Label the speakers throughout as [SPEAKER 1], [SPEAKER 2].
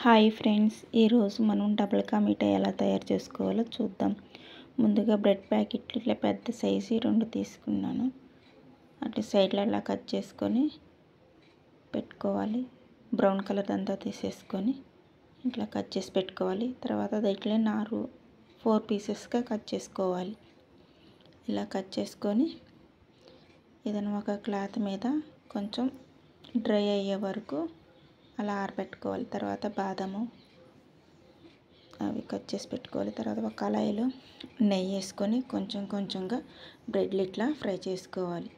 [SPEAKER 1] Hi friends, ఈరోజు మనం double కా మిఠాయి ఎలా తయారు చేసుకోవాలో చూద్దాం. ముందుగా బ్రెడ్ ప్యాకెట్లు ఇట్లా పెద్ద సైజు 2 తీసుకున్నాను. అట్లా సైడ్లో అలా కట్ చేసుకొని పెట్టుకోవాలి. బ్రౌన్ కలర్ అంతా తీసేసుకొని ఇట్లా కట్ చేసి పెట్టుకోవాలి. తర్వాత అది ఇట్లా 4 పీసెస్గా కట్ చేసుకోవాలి. ఇలా కట్ చేసుకొని ఏదైనా ఒక క్లాత్ మీద కొంచెం డ్రై అయ్యే వరకు అలా ఆరబెట్టుకోవాలి. తర్వాత బాదము అవి కట్ చేసి పెట్టుకోవాలి. తర్వాత ఒక కళాయిలో నెయ్యి వేసుకొని కొంచెంగా బ్రెడ్లు ఇట్లా ఫ్రై చేసుకోవాలి.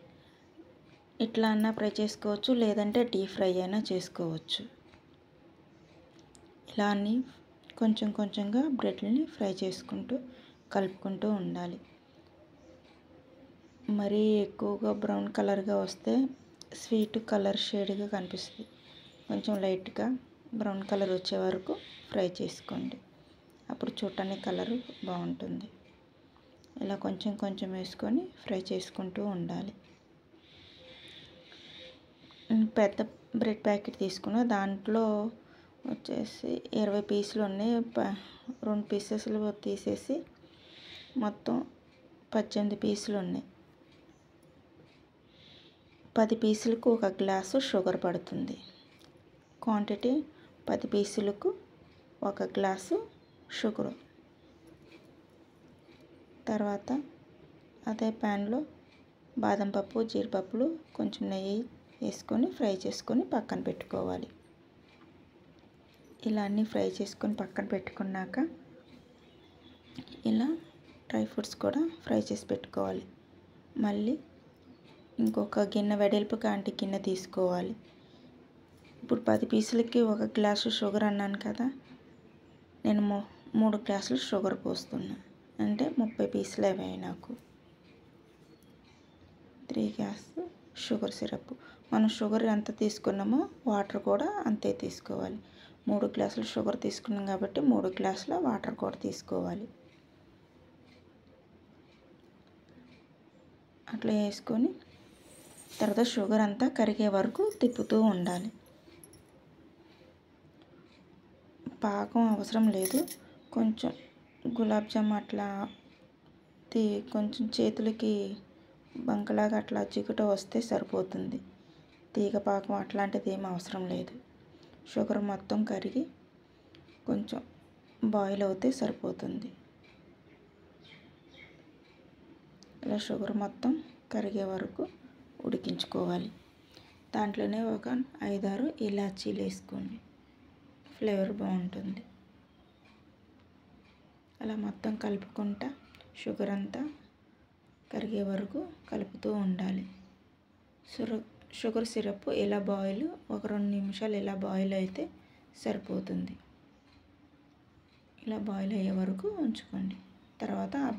[SPEAKER 1] ఇట్లా అన్నా ఫ్రై చేసుకోవచ్చు, లేదంటే డీప్ ఫ్రై అయినా చేసుకోవచ్చు. ఇలా అన్నీ కొంచెంగా బ్రెడ్లని ఫ్రై చేసుకుంటూ కలుపుకుంటూ ఉండాలి. మరీ ఎక్కువగా బ్రౌన్ కలర్గా వస్తే స్వీట్ కలర్ షేడ్గా కనిపిస్తుంది. కొంచెం లైట్గా బ్రౌన్ కలర్ వచ్చే వరకు ఫ్రై చేసుకోండి. అప్పుడు చూడటానికి కలరు బాగుంటుంది. ఇలా కొంచెం వేసుకొని ఫ్రై చేసుకుంటూ ఉండాలి. పెద్ద బ్రెడ్ ప్యాకెట్ తీసుకున్న దాంట్లో వచ్చేసి 20 పీసులు ఉన్నాయి. 2 పీసెస్లు తీసేసి మొత్తం 18 పీసులు ఉన్నాయి. 10 పీసులకు 1 గ్లాసు షుగర్ పడుతుంది. Quantity 10 పీసులకు 1 glass sugar. తర్వాత అదే ప్యాన్లో బాదం పప్పు, జీడిపప్పులు కొంచెం నెయ్యి వేసుకొని ఫ్రై చేసుకొని పక్కన పెట్టుకోవాలి. ఇలా అన్నీ ఫ్రై చేసుకొని పక్కన పెట్టుకున్నాక ఇలా డ్రై ఫ్రూట్స్ కూడా ఫ్రై చేసి పెట్టుకోవాలి. మళ్ళీ ఇంకొక గిన్నె, వెడల్పు కాంటి గిన్నె తీసుకోవాలి. ఇప్పుడు 10 పీసులకి 1 గ్లాసు షుగర్ అన్నాను కదా, నేను 3 గ్లాసులు షుగర్ పోస్తున్నా. అంటే 30 పీసులు అయ్యాయి నాకు. 3 గ్లాసు షుగర్ సిరప్. మనం షుగర్ ఎంత తీసుకున్నామో వాటర్ కూడా అంతే తీసుకోవాలి. 3 గ్లాసులు షుగర్ తీసుకున్నాం కాబట్టి 3 గ్లాసుల వాటర్ కూడా తీసుకోవాలి. అట్లా వేసుకొని తర్వాత షుగర్ అంతా కరిగే వరకు తిప్పుతూ ఉండాలి. పాకం అవసరం లేదు. కొంచెం గులాబ్ జామ్ అట్లా కొంచెం చేతులకి బంకలాగా అట్లా జిగుట వస్తే సరిపోతుంది. తీగ పాకం అట్లాంటిది ఏం అవసరం లేదు. షుగర్ మొత్తం కరిగి కొంచెం బాయిల్ అవుతే సరిపోతుంది. ఇలా షుగర్ మొత్తం కరిగే వరకు ఉడికించుకోవాలి. దాంట్లోనే ఒక 5-6 ఇలాచీలు వేసుకోండి, ఫ్లేవర్ బాగుంటుంది. అలా మొత్తం కలుపుకుంటా షుగర్ అంతా కరిగే వరకు కలుపుతూ ఉండాలి. షుగర్ సిరప్ ఇలా బాయిల్ ఒక 2 నిమిషాలు ఇలా బాయిల్ అయితే సరిపోతుంది. ఇలా బాయిల్ అయ్యే వరకు ఉంచుకోండి. తర్వాత ఆ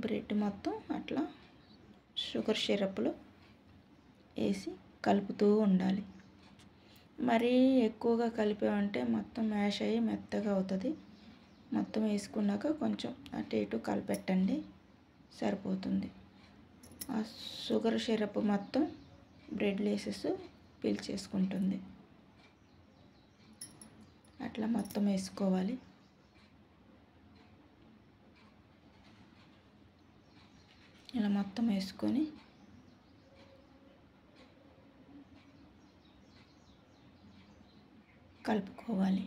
[SPEAKER 1] బ్రెడ్ మొత్తం అట్లా షుగర్ సిరప్లో వేసి కలుపుతూ ఉండాలి. మరీ ఎక్కువగా కలిపామంటే మొత్తం మ్యాష్ అయ్యి మెత్తగా అవుతుంది. మొత్తం వేసుకున్నాక కొంచెం అటు ఇటు కలిపెట్టండి, సరిపోతుంది. ఆ షుగర్ సిరప్ మొత్తం బ్రెడ్ లేసెస్ పీల్చేసుకుంటుంది. అట్లా మొత్తం వేసుకోవాలి. ఇలా మొత్తం వేసుకొని కలుపుకోవాలి.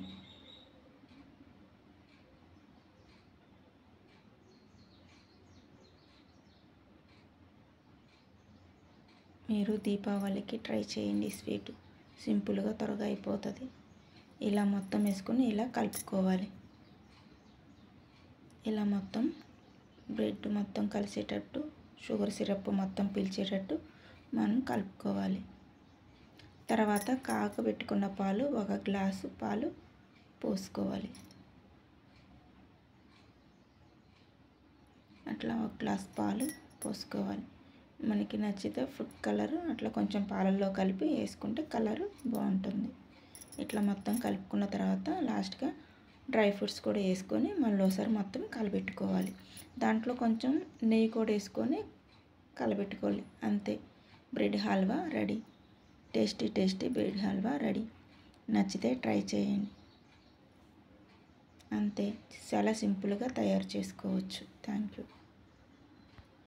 [SPEAKER 1] మీరు దీపావళికి ట్రై చేయండి. స్వీట్ సింపుల్గా త్వరగా అయిపోతుంది. ఇలా మొత్తం వేసుకొని ఇలా కలుపుకోవాలి. ఇలా మొత్తం బ్రెడ్ మొత్తం కలిసేటట్టు షుగర్ సిరప్ మొత్తం పీల్చేటట్టు మనం కలుపుకోవాలి. తర్వాత కాగబెట్టుకున్న పాలు 1 గ్లాసు పాలు పోసుకోవాలి. అట్లా 1 గ్లాస్ పాలు పోసుకోవాలి. మనకి నచ్చితే ఫుడ్ కలర్ అట్లా కొంచెం పాలల్లో కలిపి వేసుకుంటే కలర్ బాగుంటుంది. ఇట్లా మొత్తం కలుపుకున్న తర్వాత లాస్ట్గా డ్రై ఫ్రూట్స్ కూడా వేసుకొని మళ్ళీ ఒకసారి మొత్తం కలబెట్టుకోవాలి. దాంట్లో కొంచెం నెయ్యి కూడా వేసుకొని కలబెట్టుకోవాలి. అంతే, bread halwa ready. Tasty tasty Bedi halwa ready. నచ్చితే ట్రై చేయండి. అంతే, చాలా సింపుల్గా తయారు చేసుకోవచ్చు. Thank you.